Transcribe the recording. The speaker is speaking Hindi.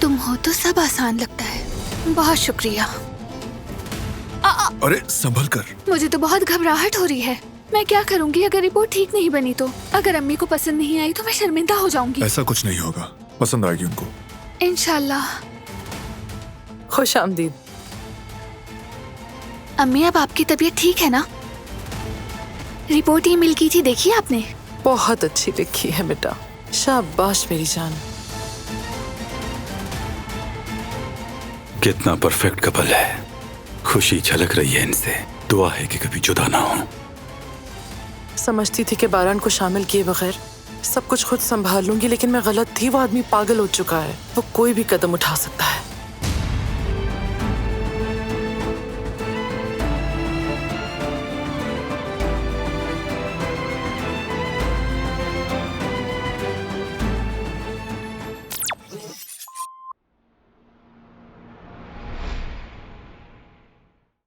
तुम हो तो सब आसान लगता है। बहुत शुक्रिया। अरे संभल कर। मुझे तो बहुत घबराहट हो रही है। मैं क्या करूंगी अगर रिपोर्ट ठीक नहीं बनी तो? अगर अम्मी को पसंद नहीं आई तो मैं शर्मिंदा हो जाऊंगी। ऐसा कुछ नहीं होगा, पसंद आएगी उनको। इंशाल्लाह। खुश आमदीद। अम्मी अब आपकी तबीयत ठीक है ना? रिपोर्ट ईमेल की थी, देखी आपने? बहुत अच्छी लिखी है बेटा, शाबाश मेरी जान। कितना परफेक्ट कपल है, खुशी झलक रही है इनसे। दुआ है कि कभी जुदा ना हो। समझती थी कि बारान को शामिल किए बगैर सब कुछ खुद संभाल लूंगी, लेकिन मैं गलत थी। वो आदमी पागल हो चुका है, वो कोई भी कदम उठा सकता है।